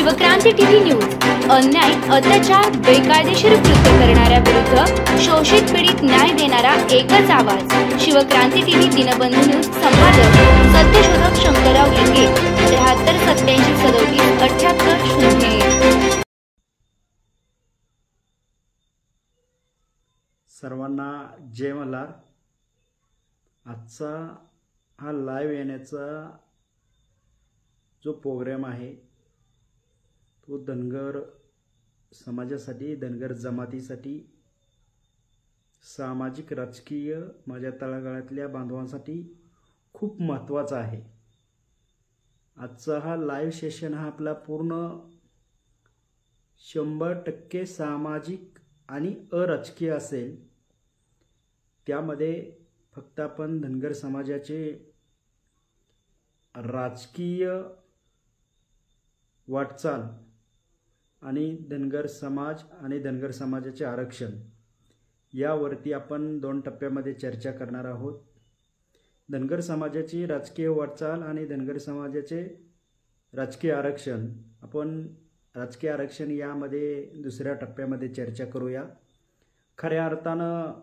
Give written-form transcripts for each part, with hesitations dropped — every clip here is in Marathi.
शिवक्रांती टीव्ही न्यूज अन्याय, अत्याचार, बेकायदेशीर कृत्य करणाऱ्या विरुद्ध शोषित पीडित न्याय देणारा एकच आवाज। शिवक्रांती टीव्ही दिनबंधू न्यूज संपादक सत्यशोधक शंकरराव लिंगे 73 87 37 78 0। सर्वांना जय मल्हार। आजचा हा लाईव्ह येण्याचा जो प्रोग्राम आहे तो धनगर समाजासाठी, धनगर जमातीसाठी, सामाजिक राजकीय माझ्या तळागाळातल्या बांधवांसाठी खूप महत्त्वाचा आहे। आजचा हा लाईव्ह सेशन हा आपला पूर्ण 100% सामाजिक आणि अराजकीय असेल। त्यामध्ये फक्त आपण धनगर समाजाचे राजकीय वाटचाल आणि धनगर समाज आणि धनगर समाजाचे आरक्षण यावरती आपण 2 टप्प्यामध्ये चर्चा करणार आहोत। धनगर समाजाची राजकीय वाटचाल आणि धनगर समाजाचे राजकीय आरक्षण, आपण राजकीय आरक्षण यामध्ये दुसऱ्या टप्प्यामध्ये चर्चा करूया। खऱ्या अर्थानं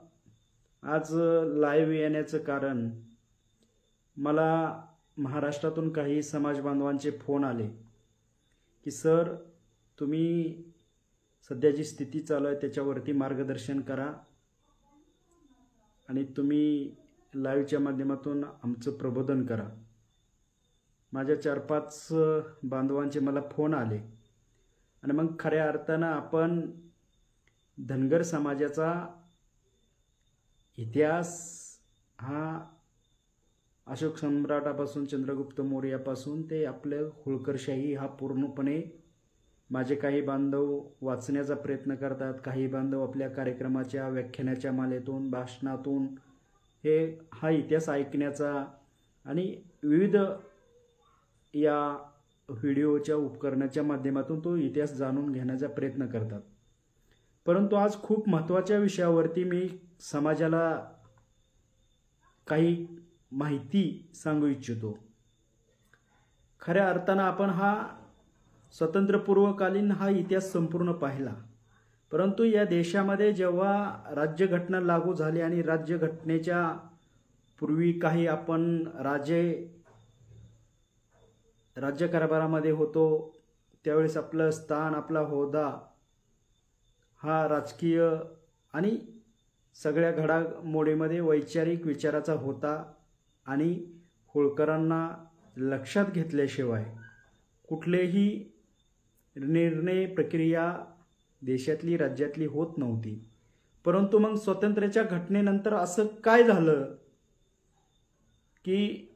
आज लाईव्ह येण्याचं कारण, मला महाराष्ट्रातून काही समाज बांधवांचे फोन आले की सर तुम्ही सध्याची स्थिती चालू आहे त्याच्यावरती मार्गदर्शन करा आणि तुम्ही लाईव्हच्या माध्यमातून आमचं प्रबोधन करा। माझ्या 4-5 बांधवांचे मला फोन आले आणि मग खऱ्या अर्थानं आपण धनगर समाजाचा इतिहास हा अशोक सम्राटापासून चंद्रगुप्त मौर्यापासून ते आपलं होळकरशाही हा पूर्णपणे माझे काही बांधव वाचण्याचा प्रयत्न करतात। काही बांधव आपल्या कार्यक्रमाच्या व्याख्यानाच्या मालेतून, भाषणातून हा इतिहास ऐकण्याचा आणि विविध या व्हिडिओच्या उपकरणाच्या माध्यमातून तो इतिहास जाणून घेण्याचा प्रयत्न करतात। परंतु आज खूप महत्त्वाच्या विषयावरती मी समाजाला काही माहिती सांगू इच्छितो। खऱ्या अर्थानं आपण हा स्वातंत्र्यपूर्वकालीन हा इतिहास संपूर्ण पाहिला, परंतु या देशामध्ये जेव्हा राज्यघटना लागू झाली आणि राज्यघटनेच्या पूर्वी काही आपण राज्यकारभारामध्ये होतो, त्यावेळेस आपलं स्थान, आपला होदा हा राजकीय आणि सगळ्या घडामोडीमध्ये वैचारिक विचाराचा होता आणि होळकरांना लक्षात घेतल्याशिवाय कुठलेही निर्णय प्रक्रिया देशातली, राज्यातली होत नव्हती। परंतु मग स्वातंत्र्याच्या घटनेनंतर असं काय झालं की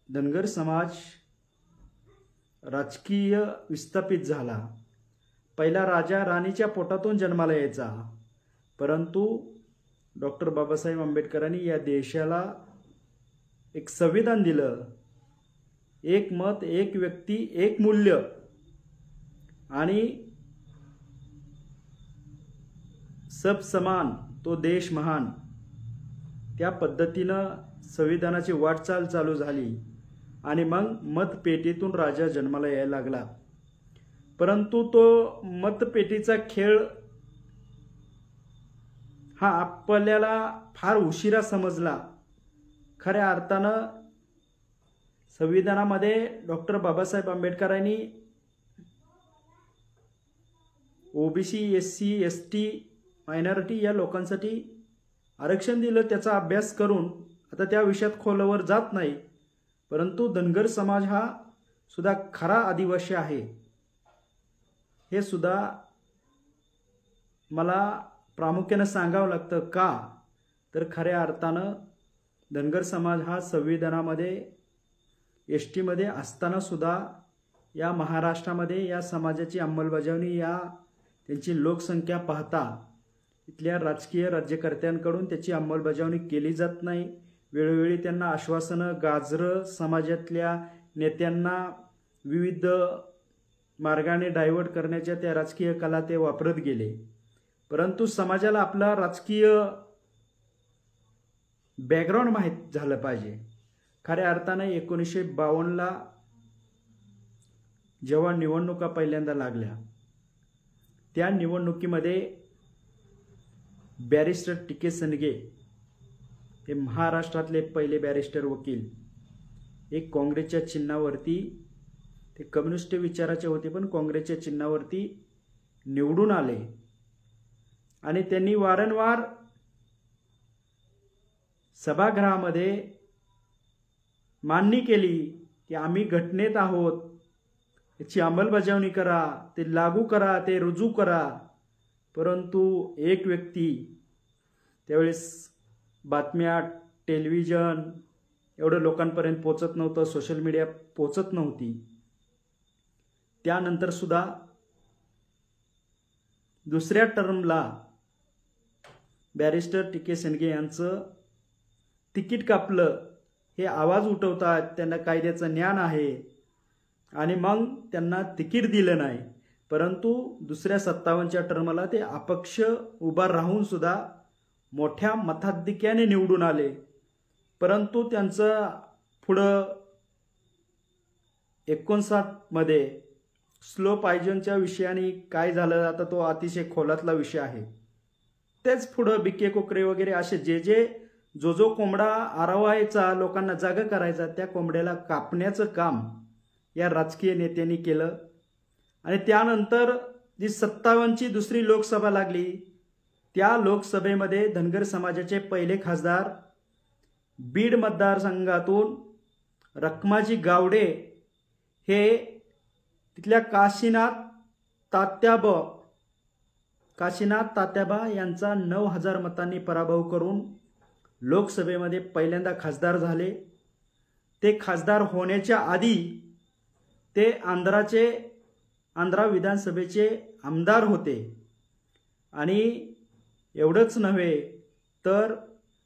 धनगर समाज राजकीय विस्थापित झाला। पहिला राजा राणीच्या पोटातून जन्माला यायचा, परंतु डॉक्टर बाबासाहेब आंबेडकरांनी या देशाला एक संविधान दिलं, एक मत, एक व्यक्ती, एक मूल्य आणि सब समान तो देश महान, त्या पद्धतीनं संविधानाची वाटचाल चालू झाली आणि मग मतपेटीतून राजा जन्माला यायला लागला। परंतु तो मतपेटीचा खेळ हा आपल्याला फार उशिरा समजला। खऱ्या अर्थानं संविधानामध्ये डॉक्टर बाबासाहेब आंबेडकरांनी ओबीसी, एससी, एसटी, मायनॉरिटी या लोकांसाठी आरक्षण दिलं। त्याचा अभ्यास करून आता त्या विषयात खोलवर जात नाही, परंतु धनगर समाज हा सुद्धा खरा आदिवासी आहे हे सुद्धा मला प्रामुख्याने सांगावं लागतं। का तर खऱ्या अर्थानं धनगर समाज हा संविधानामध्ये एसटीमध्ये असताना सुद्धा या महाराष्ट्रामध्ये या समाजाची अंमलबजावणी, या त्यांची लोकसंख्या पाहता इथल्या राजकीय राज्यकर्त्यांकडून त्याची अंमलबजावणी केली जात नाही। वेळोवेळी त्यांना आश्वासनं, गाजरं समाजातल्या नेत्यांना विविध मार्गाने डायव्हर्ट करण्याच्या त्या राजकीय कला ते वापरत गेले, परंतु समाजाला आपला राजकीय बॅकग्राऊंड माहीत झालं पाहिजे। खऱ्या अर्थाने 1952ला जेव्हा निवडणुका पहिल्यांदा लागल्या त्या निवडणुकीमध्ये बॅरिस्टर टी.के. संडगे हे महाराष्ट्रातले पहिले बॅरिस्टर वकील एक काँग्रेसच्या चिन्हावरती, ते कम्युनिस्ट विचाराचे होते पण काँग्रेसच्या चिन्हावरती निवडून आले आणि त्यांनी वारंवार सभागृहामध्ये मान्य केली की आम्ही घटनेत आहोत, याची अंमलबजावणी करा, ते लागू करा, ते रुजू करा. परंतु एक व्यक्ती, त्यावेळेस बातम्या, टेलिव्हिजन एवढं लोकांपर्यंत पोचत नव्हतं, सोशल मीडिया पोचत नव्हती. त्यानंतर सुद्धा दुसऱ्या टर्मला बॅरिस्टर टी.के. संडगे यांचं तिकीट कापलं. हे आवाज उठवतात, त्यांना कायद्याचं ज्ञान आहे आणि मग त्यांना तिकीट दिलं नाही. परंतु दुसऱ्या 57च्या टर्मला ते अपक्ष उभा राहून सुद्धा मोठ्या मताधिक्याने निवडून आले. परंतु त्यांचं पुढं 59 मध्ये स्लो पॉयझनच्या विषयाने काय झालं, आता तो अतिशय खोलातला विषय आहे. तेच पुढं बिके कोकरे वगैरे असे जो कोंबडा आरवायचा, लोकांना जागा करायचा, त्या कोंबड्याला कापण्याचं काम या राजकीय नेत्यांनी केलं. आणि त्यानंतर जी 57ची दुसरी लोकसभा लागली, त्या लोकसभेमध्ये धनगर समाजाचे पहिले खासदार बीड मतदारसंघातून रखमाजी गावडे हे तिथल्या काशीनाथ तात्याबा यांचा 9000 मतांनी पराभव करून लोकसभेमध्ये पहिल्यांदा खासदार झाले. ते खासदार होण्याच्या आधी ते आंध्रा विधानसभेचे आमदार होते. आणि एवढंच नव्हे तर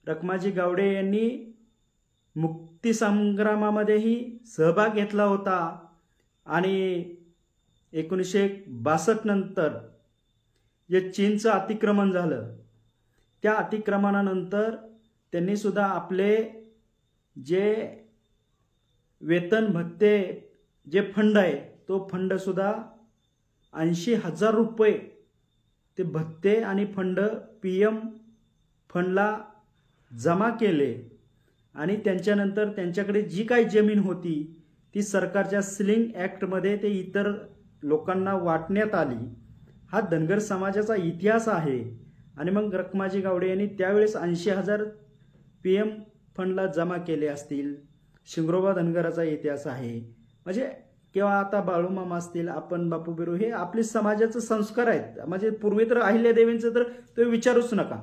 रखमाजी गावडे यांनी मुक्तीसंग्रामामध्येही सहभाग घेतला होता. आणि 1962 नंतर जे चीनचं अतिक्रमण झालं, त्या अतिक्रमणानंतर त्यांनी सुद्धा आपले जे वेतन भत्ते जे फंड आहे, तो फंड सुद्धा 80,000 रुपये ते भत्ते आणि फंड PM फंडला जमा केले. आणि त्यांच्यानंतर त्यांच्याकडे जी काही जमीन होती ती सरकारच्या सिलिंग ॲक्टमध्ये ते इतर लोकांना वाटण्यात आली. हा धनगर समाजाचा इतिहास आहे. आणि मग रखमाजी गावडे यांनी त्यावेळेस 80,000 PM फंडला जमा केले असतील. शिंगरोबा धनगराचा इतिहास आहे. म्हणजे किंवा आता बाळूमामा असतील, आपण बापू बिरू, हे आपले समाजाचे संस्कार आहेत. म्हणजे पूर्वी तर अहिल्यादेवींचं तर तो विचारूच नका,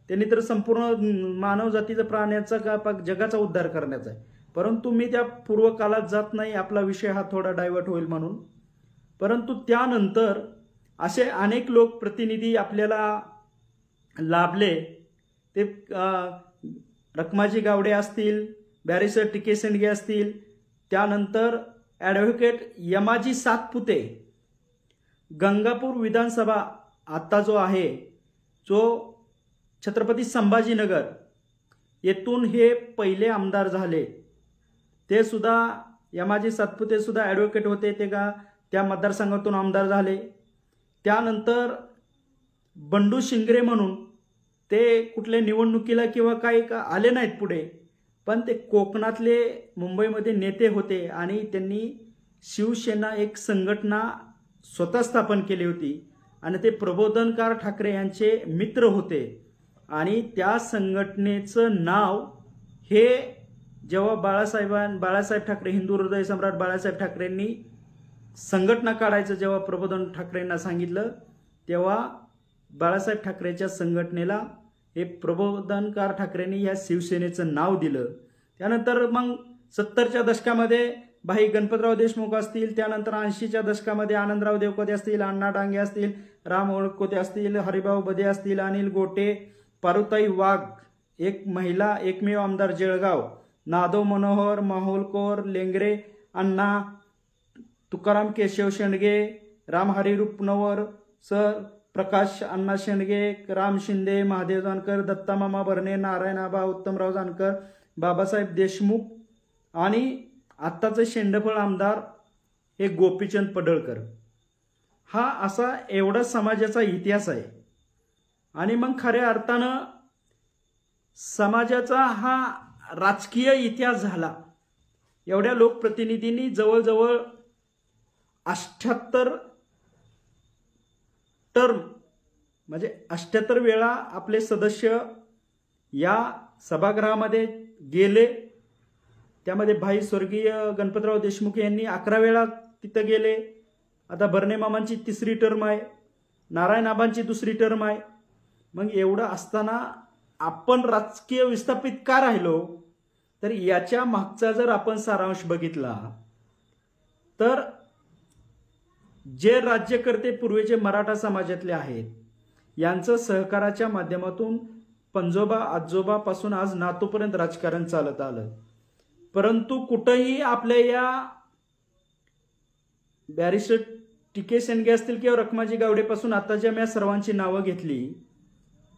त्यांनी तर संपूर्ण मानव जातीचा, प्राण्याचा का जगाचा उद्धार करण्याचा आहे. परंतु मी त्या पूर्व काळात जात नाही, आपला विषय हा थोडा डायव्हर्ट होईल म्हणून. परंतु त्यानंतर असे अनेक लोकप्रतिनिधी आपल्याला लाभले. ते रखमाजी गावडे असतील, बॅरिस्टर टी.के. संडगे असतील, त्यानंतर ॲडव्होकेट यमाजी सातपुते. गंगापूर विधानसभा आता जो आहे, जो छत्रपती संभाजीनगर येथून हे पहिले आमदार झाले. ते सुद्धा यमाजी सातपुते सुद्धा ॲडव्होकेट होते, ते का त्या मतदारसंघातून आमदार झाले. त्यानंतर बंडू शिंगरे म्हणून ते कुठल्या निवडणुकीला किंवा काही आले नाहीत पुढे, पण ते कोकणातले मुंबईमध्ये नेते होते आणि त्यांनी शिवसेना एक संघटना स्वतः स्थापन केली होती. आणि ते प्रबोधनकार ठाकरे यांचे मित्र होते. आणि त्या संघटनेचं नाव हे जेव्हा बाळासाहेब ठाकरे, हिंदू हृदय सम्राट बाळासाहेब ठाकरेंनी संघटना काढायचं जेव्हा प्रबोधन ठाकरेंना सांगितलं, तेव्हा बाळासाहेब ठाकरेच्या संघटनेला हे प्रबोधनकार ठाकरेंनी या शिवसेनेचं नाव दिलं. त्यानंतर मग 70च्या दशकामध्ये भाई गणपतराव देशमुख असतील, त्यानंतर 80च्या दशकामध्ये आनंदराव देवकोते असतील, अण्णा डांगे असतील, राम ओळखकोते असतील, हरिभाऊ बदे असतील, अनिल गोटे, पारुताई वाघ, एक महिला एकमेव आमदार जळगाव, नादो मनोहर, माहुलकोर, लेंगरे अण्णा, तुकाराम केशव शेंडगे, रामहरी रुपनवर सर, प्रकाश अण्णा शेंडगे, राम शिंदे, महादेव जानकर, दत्ता मामा भरणे, नारायण आबा, उत्तमराव जानकर, बाबासाहेब देशमुख आणि आत्ताचे शेंडफळ आमदार हे गोपीचंद पडळकर. हा असा एवढा समाजाचा इतिहास आहे. आणि मग खऱ्या अर्थानं समाजाचा हा राजकीय इतिहास झाला. एवढ्या लोकप्रतिनिधींनी जवळजवळ 78 टर्म म्हणजे 78 वेळा आपले सदस्य या सभागृहामध्ये गेले. त्यामध्ये भाई स्वर्गीय गणपतराव देशमुख यांनी 11 वेळा तिथं गेले. आता बर्ने मामांची 3री टर्म आहे, नारायण आबांची 2री टर्म आहे. मग एवढं असताना आपण राजकीय विस्थापित का राहिलो? तर याच्या मागचा जर आपण सारांश बघितला तर जे राज्यकर्ते पूर्वीचे मराठा समाजातले आहेत यांचं सहकाराच्या माध्यमातून पंजोबा आजोबापासून आज नातूपर्यंत राजकारण चालत आलं. परंतु कुठंही आपल्या या बॅरिस्टर टी.के. शेंडगे असतील किंवा रखमाजी गावडेपासून आता ज्या मी सर्वांची नावं घेतली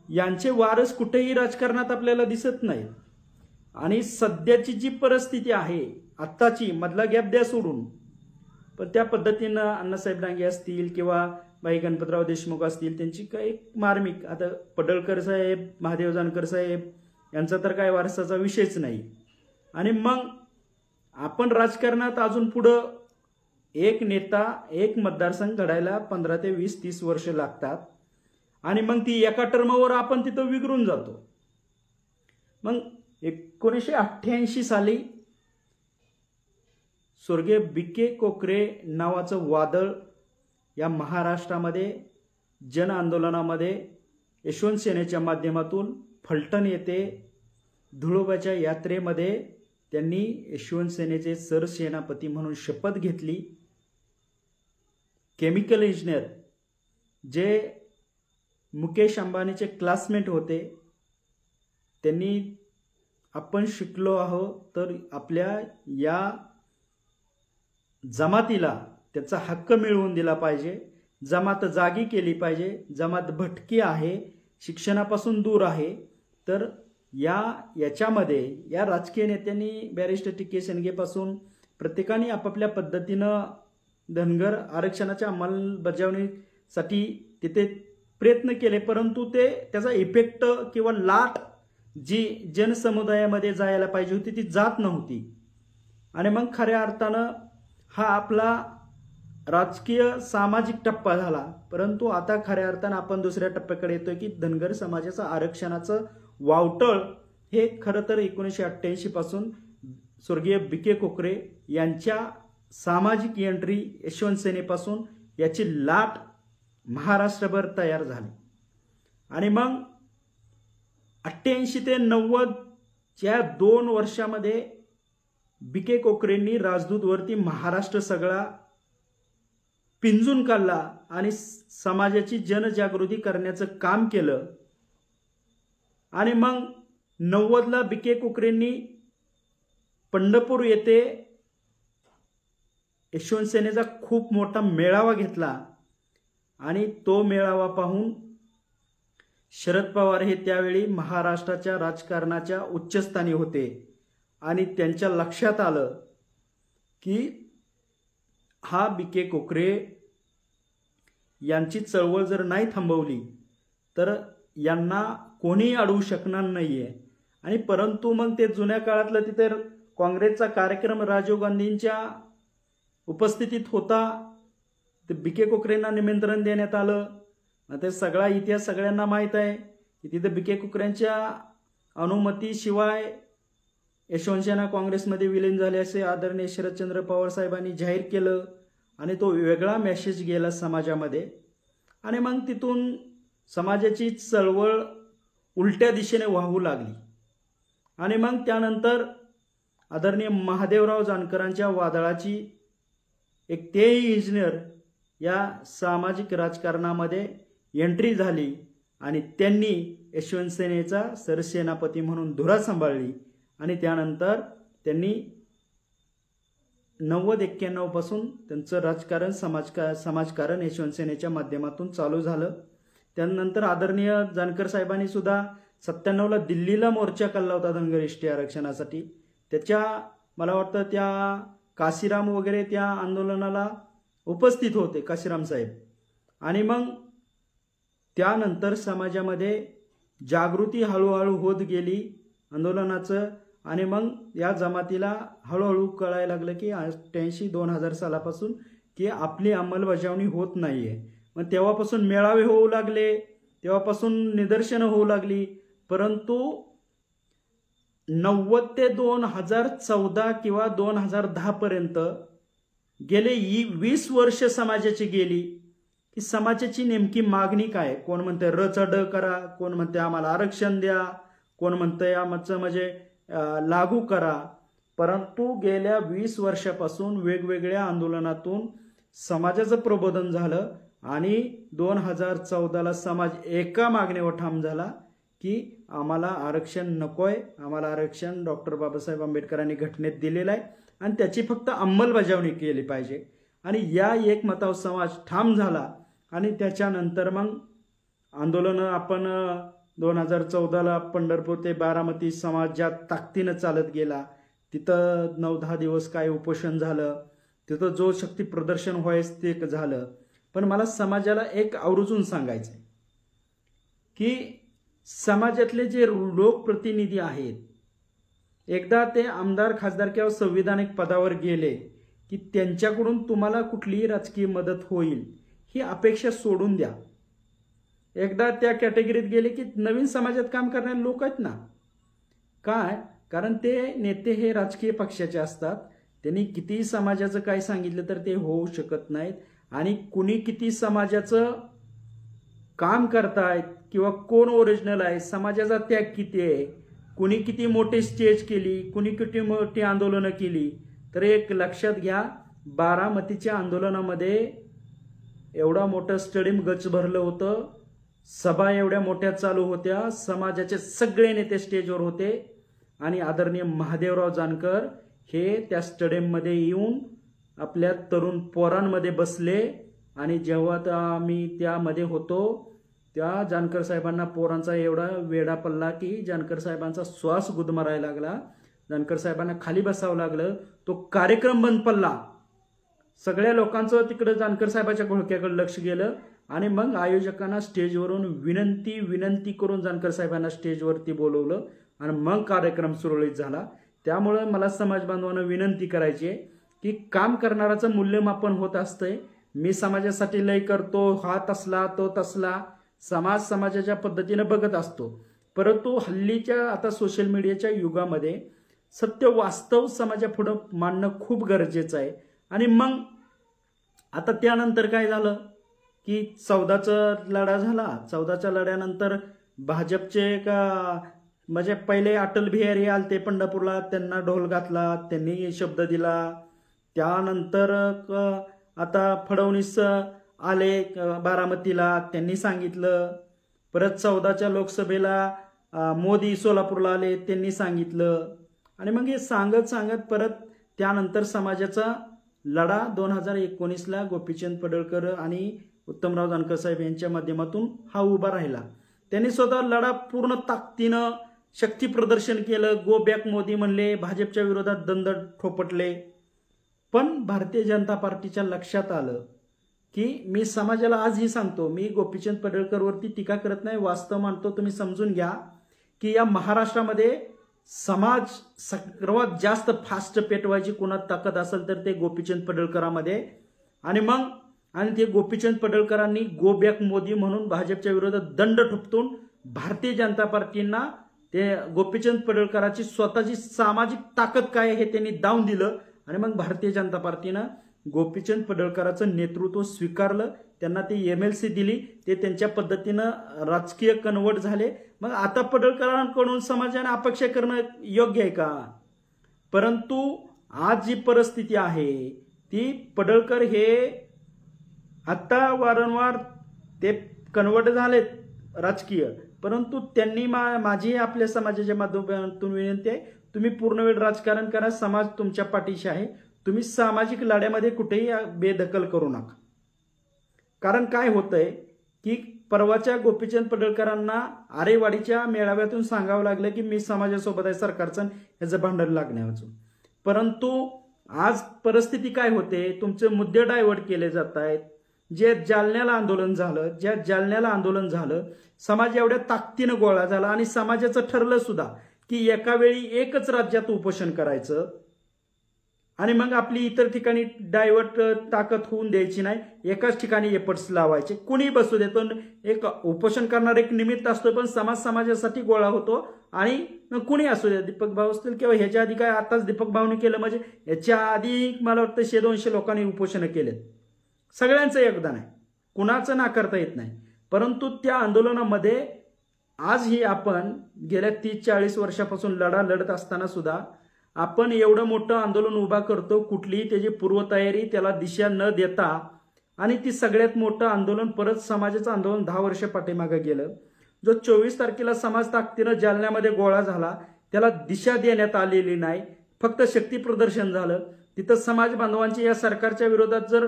यांचे वारस कुठेही राजकारणात आपल्याला दिसत नाही. आणि सध्याची जी परिस्थिती आहे आत्ताची, मधला गॅप द्या सोडून, पण त्या पद्धतीनं अण्णासाहेब डांगे असतील किंवा भाई गणपतराव देशमुख असतील त्यांची काही मार्मिक, आता पडळकर साहेब, महादेव जानकर साहेब यांचा तर काय वारसाचा विषयच नाही. आणि मग आपण राजकारणात अजून पुढं एक नेता एक मतदारसंघ घडायला 15 ते 20-30 वर्ष लागतात. आणि मग ती एका टर्मवर आपण तिथं विगरून जातो. मग 1988 साली स्वर्गीय बी.के. कोकरे नावाचं वादळ या महाराष्ट्रामध्ये जन आंदोलनामध्ये यशवंत सेनेच्या माध्यमातून फलटण येथे धुळोबाच्या यात्रेमध्ये त्यांनी यशवंत सेनेचे सरसेनापती म्हणून शपथ घेतली. केमिकल इंजिनियर जे मुकेश अंबानीचे क्लासमेट होते त्यांनी आपण शिकलो आहोत तर आपल्या या जमातीला त्याचा हक्क मिळवून दिला पाहिजे, जमात जागी केली पाहिजे. जमात भटकी आहे, शिक्षणापासून दूर आहे. तर याच्यामध्ये या राजकीय नेत्यांनी बॅरिस्टर टी.के. शेंडगेपासून प्रत्येकाने आपापल्या पद्धतीनं धनगर आरक्षणाच्या अंमलबजावणीसाठी तिथे प्रयत्न केले. परंतु त्याचा इफेक्ट किंवा लाट जी जनसमुदायामध्ये जायला पाहिजे होती ती जात नव्हती. आणि मग खऱ्या अर्थानं हा आपला राजकीय सामाजिक टप्पा झाला. परंतु आता खऱ्या अर्थानं आपण दुसऱ्या टप्प्याकडे येतोय की धनगर समाजाचं आरक्षणाचं वावटळ हे खरं तर 1988 पासून स्वर्गीय बी.के. कोकरे यांच्या सामाजिक एंट्री यशवंत सेनेपासून याची लाट महाराष्ट्रभर तयार झाली. आणि मग 88 ते 90 च्या 2 वर्षामध्ये बी.के. कोकरेंनी राजदूतवरती महाराष्ट्र सगळा पिंजून काढला आणि समाजाची जनजागृती करण्याचं काम केलं. आणि मग 90ला बी.के. कोकरेंनी पंढरपूर येथे यशवंत सेनेचा खूप मोठा मेळावा घेतला. आणि तो मेळावा पाहून शरद पवार हे त्यावेळी महाराष्ट्राच्या राजकारणाच्या उच्चस्थानी होते. आणि त्यांच्या लक्षात आलं की हा बी.के. कोकरे यांची चळवळ जर नाही थांबवली तर यांना कोणीही अडवू शकणार नाहीये. आणि परंतु मग ते जुन्या काळातलं तिथे काँग्रेसचा कार्यक्रम राजीव गांधींच्या उपस्थितीत होता. ते बी.के. कोकरेंना निमंत्रण देण्यात आलं. ते सगळा इतिहास सगळ्यांना माहीत आहे की तिथे बी.के. कोकरेंच्या अनुमतीशिवाय यशवंत सेना काँग्रेसमध्ये विलीन झाले असे आदरणीय शरदचंद्र पवार साहेबांनी जाहीर केलं. आणि तो वेगळा मेसेज गेला समाजामध्ये. आणि मग तिथून समाजाची चळवळ उलट्या दिशेने वाहू लागली. आणि मग त्यानंतर आदरणीय महादेवराव जानकरांच्या वादळाची एक तेही इंजिनियर या सामाजिक राजकारणामध्ये एंट्री झाली. आणि त्यांनी यशवंत सेनेचा सरसेनापती म्हणून धुरा सांभाळली. आणि त्यानंतर त्यांनी 90-91 पासून त्यांचं राजकारण समाजकारण यशवंत सेनेच्या माध्यमातून चालू झालं. त्यानंतर आदरणीय जानकर साहेबांनी सुद्धा 97ला दिल्लीला मोर्चा काढला होता धनगर एसटी आरक्षणासाठी. त्याच्या मला वाटतं त्या काशीराम वगैरे त्या आंदोलनाला उपस्थित होते, काशीराम साहेब. आणि मग त्यानंतर समाजामध्ये जागृती हळूहळू होत गेली आंदोलनाचं. आणि मग या जमातीला हळूहळू कळायला लागलं की 88-2000 सालापासून की आपली अंमलबजावणी होत नाहीये. मग तेव्हापासून मेळावे होऊ लागले, तेव्हापासून निदर्शनं होऊ लागली. परंतु 90 ते 2014 किंवा 2010 पर्यंत गेले 20 वर्ष समाजाची गेली की समाजाची नेमकी मागणी काय. कोण म्हणते रचड करा, कोण म्हणते आम्हाला आरक्षण द्या, कोण म्हणते आमचं म्हणजे लागू करा. परंतु गेल्या 20 वर्षापासून वेगवेगळ्या आंदोलनातून समाजाचं प्रबोधन झालं आणि 2014ला समाज एका मागणीवर ठाम झाला की आम्हाला आरक्षण नकोय, आम्हाला आरक्षण डॉक्टर बाबासाहेब आंबेडकरांनी घटनेत दिलेलं आहे आणि त्याची फक्त अंमलबजावणी केली पाहिजे. आणि या एक मतावर समाज ठाम झाला. आणि त्याच्यानंतर मग आंदोलनं आपण 2014ला पंढरपूर ते बारामती समाज ज्या ताकदीनं चालत गेला, तिथं 9-10 दिवस काय उपोषण झालं, तिथं जो शक्ती प्रदर्शन व्हायचं ते झालं. पण मला समाजाला एक आवर्जून सांगायचं की समाजातले जे लोकप्रतिनिधी आहेत, एकदा ते आमदार खासदार किंवा संविधानिक पदावर गेले की त्यांच्याकडून तुम्हाला कुठलीही राजकीय मदत होईल ही अपेक्षा सोडून द्या. एकदा त्या कॅटेगरीत गेले की नवीन समाजात काम करणारे लोक आहेत ना, काय कारण ते नेते हे राजकीय पक्षाचे असतात. त्यांनी किती समाजाचं काय सांगितलं तर ते होऊ शकत नाहीत. आणि कुणी किती समाजाचं काम करतायत किंवा कोण ओरिजिनल आहे, समाजाचा त्याग किती आहे, कुणी किती मोठी स्टेज केली, कुणी किती मोठी आंदोलनं केली, तर एक लक्षात घ्या, बारामतीच्या आंदोलनामध्ये एवढा मोठं स्टेडियम गच्च भरलं होतं, सभा एवढ्या मोठ्या चालू होत्या, समाजाचे सगळे नेते स्टेजवर होते आणि आदरणीय महादेवराव जानकर हे त्या स्टेडियममध्ये येऊन आपल्या तरुण पोरांमध्ये बसले. आणि जेव्हा आम्ही त्यामध्ये होतो त्या जानकर साहेबांना पोरांचा एवढा वेडा पडला की जानकर साहेबांचा श्वास गुदमरायला लागला, जानकर साहेबांना खाली बसावं लागलं, तो कार्यक्रम बंद पडला. सगळ्या लोकांचं तिकडे जानकर साहेबाच्या घोळक्याकडे लक्ष गेलं आणि मग आयोजकांना स्टेजवरून विनंती करून जानकर साहेबांना स्टेजवरती बोलवलं आणि मग कार्यक्रम सुरळीत झाला. त्यामुळे मला समाज बांधवांना विनंती करायची आहे की काम करणाराचं मूल्यमापन होत असतंय. मी समाजासाठी लय करतो, हा तसला तो तसला, समाज समाजाच्या पद्धतीने बघत असतो. परंतु हल्लीच्या आता सोशल मीडियाच्या युगामध्ये सत्य वास्तव समाजापुढं मांडणं खूप गरजेचं आहे. आणि मग आता त्यानंतर काय झालं की 14चा लढा झाला. 14च्या लढ्यानंतर भाजपचे म्हणजे पहिले अटल बिहारी आलते पंढरपूरला, त्यांना ढोल घातला, त्यांनी शब्द दिला. त्यानंतर आता फडणवीस आले बारामतीला, त्यांनी सांगितलं. परत 14च्या लोकसभेला मोदी सोलापूरला आले, त्यांनी सांगितलं. आणि मग हे सांगत परत त्यानंतर समाजाचा लढा 2019ला गोपीचंद पडळकर आणि उत्तमराव जानकर साहेब यांच्या माध्यमातून हा उभा राहिला. त्यांनी स्वतः लढा पूर्ण ताकदीनं शक्ती प्रदर्शन केलं. गो बॅक मोदी म्हणले, भाजपच्या विरोधात दंड ठोपटले. पण भारतीय जनता पार्टीच्या लक्षात आलं की मी समाजाला आजही सांगतो, मी गोपीचंद पडळकरवरती टीका करत नाही, वास्तव मानतो. तुम्ही समजून घ्या की या महाराष्ट्रामध्ये समाज सर्वात जास्त फास्ट पेटवायची कोणात ताकद असेल तर ते गोपीचंद पडळकरांमध्ये. आणि ते गोपीचंद पडळकरांनी गो बॅक मोदी म्हणून भाजपच्या विरोधात दंड ठोपतून भारतीय जनता पार्टींना ते गोपीचंद पडळकरांची स्वतःची सामाजिक ताकद काय हे त्यांनी दावून दिलं. आणि मग भारतीय जनता पार्टीनं गोपीचंद पडळकरांचं नेतृत्व स्वीकारलं, त्यांना ती MLC दिली, ते त्यांच्या पद्धतीनं राजकीय कन्वर्ट झाले. मग आता पडळकरांकडून समाजाने अपेक्षा करणं योग्य आहे का? परंतु आज जी परिस्थिती आहे ती पडळकर हे आता वारंवार ते कन्वर्ट झालेत राजकीय, परंतु त्यांनी माझी आपल्या समाजाच्या माध्यमातून विनंती आहे, तुम्ही पूर्ण वेळ राजकारण करा, समाज तुमच्या पाठीशी आहे. तुम्ही सामाजिक लढ्यामध्ये कुठेही बेदखल करू नका. कारण काय होतंय की परवाच्या गोपीचंद पडळकरांना आरेवाडीच्या मेळाव्यातून सांगावं लागलं की मी समाजासोबत आहे, सरकारचं ह्याचं भांडण लागण्याचं. परंतु आज परिस्थिती काय होते, तुमचे मुद्दे डायव्हर्ट केले जात आहेत. जे जालन्याला आंदोलन झालं, समाज एवढ्या ताकदीनं गोळा झाला आणि समाजाचं ठरलं सुद्धा की एका वेळी एकच राज्यात उपोषण करायचं आणि मग आपली इतर ठिकाणी डायव्हर्ट ताकद होऊन द्यायची नाही, एकाच ठिकाणी एफर्ट्स लावायचे. कुणी बसू देतो, एक उपोषण करणार एक निमित्त असतो, पण समाजासाठी गोळा होतो आणि कुणी असू दे, दीपक भाऊ असतील किंवा ह्याच्या आधी काय आताच दीपक भाऊने केलं, म्हणजे याच्या आधी मला वाटतं 100-200 लोकांनी उपोषण केलेत. सगळ्यांचं योगदान आहे, कुणाचं नाकारता येत नाही. परंतु त्या आंदोलनामध्ये आजही आपण गेल्या 30-40 वर्षापासून लढा लढत असताना सुद्धा आपण एवढं मोठं आंदोलन उभा करतो, कुठलीही त्याची पूर्वतयारी, त्याला दिशा न देता, आणि ती सगळ्यात मोठं आंदोलन परत समाजाचं आंदोलन 10 वर्ष पाठीमागे गेलं. जो 24 तारखेला समाज ताकदीनं जालन्यामध्ये गोळा झाला, त्याला दिशा देण्यात आलेली नाही, फक्त शक्ती प्रदर्शन झालं. तिथं समाज बांधवांची या सरकारच्या विरोधात जर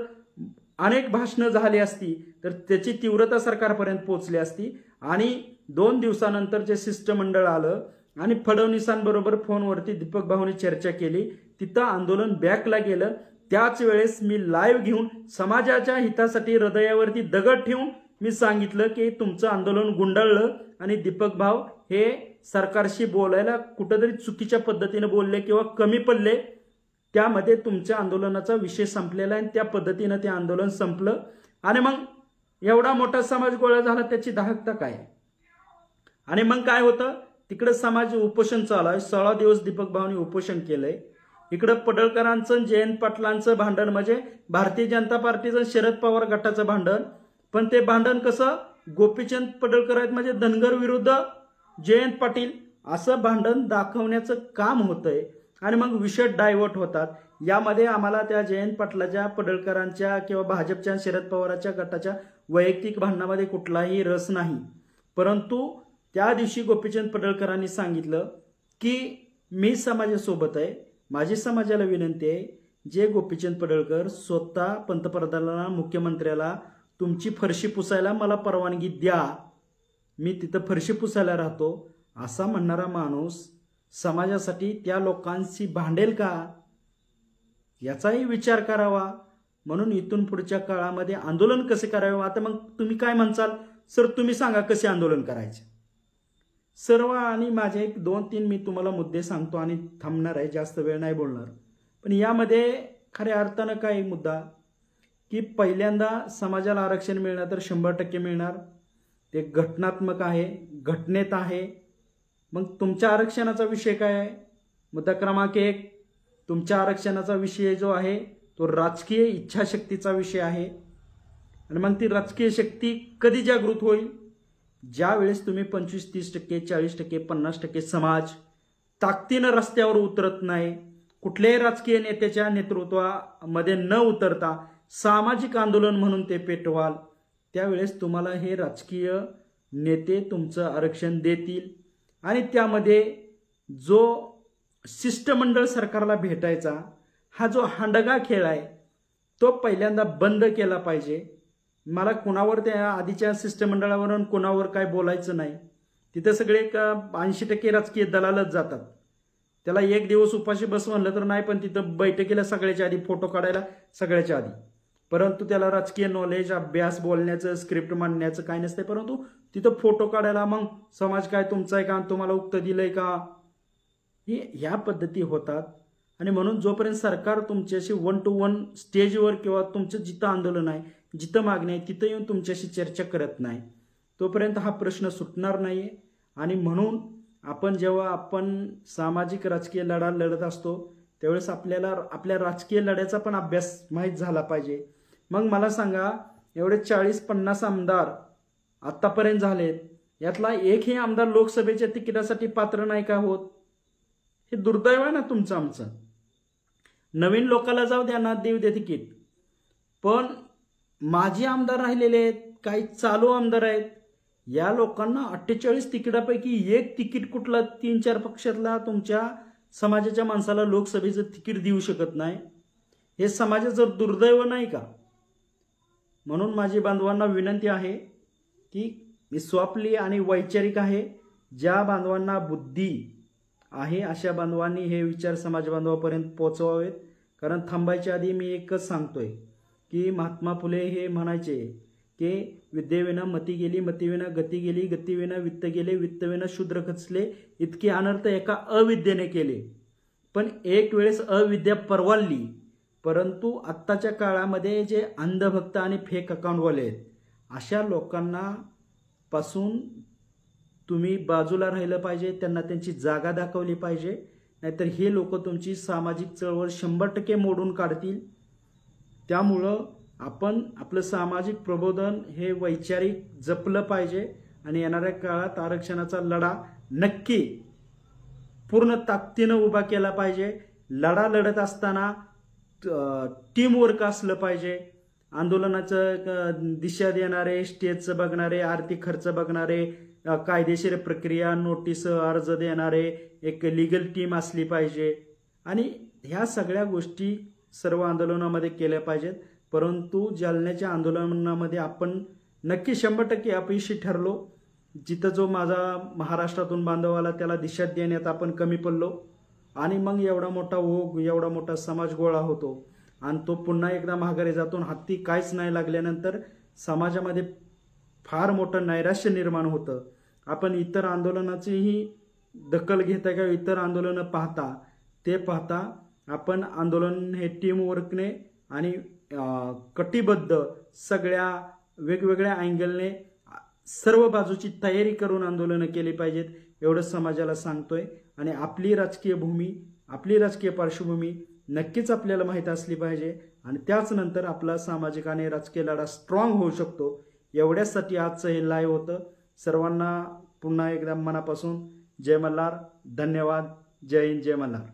अनेक भाषणं झाली असती तर त्याची तीव्रता सरकारपर्यंत पोहोचली असती. आणि 2 दिवसानंतर जे शिष्टमंडळ आलं आणि फडणवीसांबरोबर फोनवरती दीपक भाऊने चर्चा केली, तिथं आंदोलन बॅकला गेलं. त्याच वेळेस मी लाईव्ह घेऊन समाजाच्या हितासाठी हृदयावरती दगड ठेवून मी सांगितलं की तुमचं आंदोलन गुंडाळलं आणि दीपक भाऊ हे सरकारशी बोलायला कुठंतरी चुकीच्या पद्धतीने बोलले किंवा कमी पडले, त्यामध्ये तुमच्या आंदोलनाचा विषय संपलेला आहे. त्या पद्धतीनं ते आंदोलन संपलं आणि मग एवढा मोठा समाज गोळा झाला, त्याची दाहकता काय. आणि मग काय होतं, तिकडे समाज उपोषण चालू आहे, 16 दिवस दीपक भाऊनी उपोषण केलंय. इकडं पडळकरांचं जयंत पाटलांचं भांडण, म्हणजे भारतीय जनता पार्टीचं शरद पवार गटाचं भांडण. पण ते भांडण कसं, गोपीचंद पडळकर आहेत म्हणजे धनगर विरुद्ध जयंत पाटील असं भांडण दाखवण्याचं काम होतंय आणि मग विषय डायव्हर्ट होतात. यामध्ये आम्हाला त्या जयंत पाटलाच्या, पडळकरांच्या किंवा भाजपच्या शरद पवारांच्या गटाच्या वैयक्तिक भांडणामध्ये कुठलाही रस नाही. परंतु त्या दिवशी गोपीचंद पडळकरांनी सांगितलं की मी समाजासोबत आहे, माझी समाजाला विनंती आहे, जे गोपीचंद पडळकर स्वतः पंतप्रधानांना, मुख्यमंत्र्याला तुमची फरशी पुसायला मला परवानगी द्या, मी तिथं फरशी पुसायला राहतो, असा म्हणणारा माणूस समाजासाठी त्या लोकांशी भांडेल का, याचाही विचार करावा. म्हणून इथून पुढच्या काळामध्ये आंदोलन कसे करावे. आता मग तुम्ही काय म्हणसाल, सर तुम्ही सांगा कसे आंदोलन करायचे. सर्व आणि माझे 2-3 मी तुम्हाला मुद्दे सांगतो आणि थांबणार आहे, जास्त वेळ नाही बोलणार. पण यामध्ये खऱ्या अर्थानं काय मुद्दा की पहिल्यांदा समाजाला आरक्षण मिळणार तर 100% मिळणार, ते घटनात्मक आहे, घटनेत आहे. मग तुमच्या आरक्षणाचा विषय काय आहे, मुद्दा क्रमांक 1, तुमच्या आरक्षणाचा विषय जो आहे तो राजकीय इच्छाशक्तीचा विषय आहे. आणि मग ती राजकीय शक्ती कधी जागृत होईल, ज्या वेळेस तुम्ही 25-30%, 40%, 50% समाज ताकदीनं रस्त्यावर उतरत नाही, कुठल्याही राजकीय नेत्याच्या नेतृत्वामध्ये न उतरता सामाजिक आंदोलन म्हणून ते पेटवाल, त्यावेळेस तुम्हाला हे राजकीय नेते तुमचं आरक्षण देतील. आणि त्यामध्ये जो शिष्टमंडळ सरकारला भेटायचा, हा जो हांडगा खेळ आहे तो पहिल्यांदा बंद केला पाहिजे. मला कुणावर त्या आधीच्या शिष्टमंडळावरून कुणावर काय बोलायचं नाही. तिथे सगळे 80% राजकीय दलालच जातात. त्याला एक दिवस उपाशी बस म्हणलं तर नाही, पण तिथं बैठकीला सगळ्याच्या आधी फोटो काढायला सगळ्याच्या आधी. परंतु त्याला राजकीय नॉलेज, अभ्यास, बोलण्याचं, स्क्रिप्ट मांडण्याचं काय नसते, परंतु तिथं फोटो काढायला मग समाज काय तुमचा आहे का, तुम्हाला उक्त दिलंय का, ह्या पद्धती होतात. आणि म्हणून जोपर्यंत सरकार तुमच्याशी 1-to-1 स्टेजवर किंवा तुमचं जिथं आंदोलन आहे, जिथं मागणी आहे तिथं येऊन तुमच्याशी चर्चा करत नाही, तोपर्यंत हा प्रश्न सुटणार नाही. आणि म्हणून जेव्हा आपण सामाजिक राजकीय लढा लढत असतो त्यावेळेस आपल्याला आपल्या राजकीय लढ्याचा पण अभ्यास माहीत झाला पाहिजे. मग मला सांगा, एवढे 40-50 आमदार आत्तापर्यंत झालेत, यातला एकही आमदार लोकसभेच्या तिकिटासाठी पात्र नाही का होत, हे दुर्दैव आहे ना तुमचं आमचं. नवीन लोकांना जाऊ द्या ना, देऊ दे तिकीट, पण माजी आमदार राहिलेले आहेत, काही चालू आमदार आहेत, या लोकांना 48 तिकिटापैकी एक तिकीट कुठला 3-4 पक्षातला तुमच्या समाजाच्या माणसाला लोकसभेचं तिकीट देऊ शकत नाही. हे समाजाचं दुर्दैव नाही का. म्हणून माझी बांधवांना विनंती आहे की मी स्वापली आणि वैचारिक आहे, ज्या बांधवांना बुद्धी आहे अशा बांधवांनी हे विचार समाज बांधवापर्यंत पोहोचवावेत. कारण थांबायच्या आधी मी एकच सांगतोय की महात्मा फुले हे म्हणायचे की विद्येविना मती गेली, मतीविना गती गेली, गतीविना वित्त गेले, वित्तविना शूद्र खचले, इतके अनर्थ एका अविद्येने केले. पण एक वेळेस अविद्या परवानली. परंतु आत्ताच्या काळामध्ये जे अंधभक्त आणि फेक अकाउंटवाले आहेत अशा लोकांना पासून तुम्ही बाजूला राहिलं पाहिजे, त्यांना त्यांची जागा दाखवली पाहिजे. नाहीतर हे लोक तुमची सामाजिक चळवळ 100% मोडून काढतील. त्यामुळं आपण आपलं सामाजिक प्रबोधन हे वैचारिक जपलं पाहिजे आणि येणाऱ्या काळात आरक्षणाचा लढा नक्की पूर्ण ताकदीनं उभा केला पाहिजे. लढा लढत असताना टीम वर्क असलं पाहिजे. आंदोलनाचं दिशा देणारे, स्टेजचं बघणारे, आर्थिक खर्च बघणारे, कायदेशीर प्रक्रिया, नोटीस, अर्ज देणारे एक लीगल टीम असली पाहिजे. आणि ह्या सगळ्या गोष्टी सर्व आंदोलनामध्ये केल्या पाहिजेत. परंतु जालन्याच्या आंदोलनामध्ये आपण नक्की 100% अपयशी ठरलो. जिथं जो माझा महाराष्ट्रातून बांधव आला त्याला दिशा देण्यात आपण कमी पडलो आणि मग एवढा मोठा ओघ, एवढा मोठा समाज गोळा होतो आणि तो पुन्हा एकदा माघारी जातो. हाती काहीच नाही लागल्यानंतर समाजामध्ये फार मोठं नैराश्य निर्माण होतं. आपण इतर आंदोलनाचीही दखल घेता किंवा इतर आंदोलनं पाहता आपण आंदोलन हे टीमवर्कने आणि कटिबद्ध सगळ्या वेगवेगळ्या अँगलने सर्व बाजूची तयारी करून आंदोलनं केली पाहिजेत एवढं समाजाला सांगतोय. आणि आपली राजकीय भूमी, आपली राजकीय पार्श्वभूमी नक्कीच आपल्याला माहीत असली पाहिजे आणि त्याच नंतर आपला सामाजिक आणि राजकीय लढा स्ट्रॉंग होऊ शकतो. एवढ्यासाठी आजचं हे लाईव्ह होतं. सर्वांना पुन्हा एकदा मनापासून जय मल्हार, धन्यवाद. जय हिंद, जय मल्हार.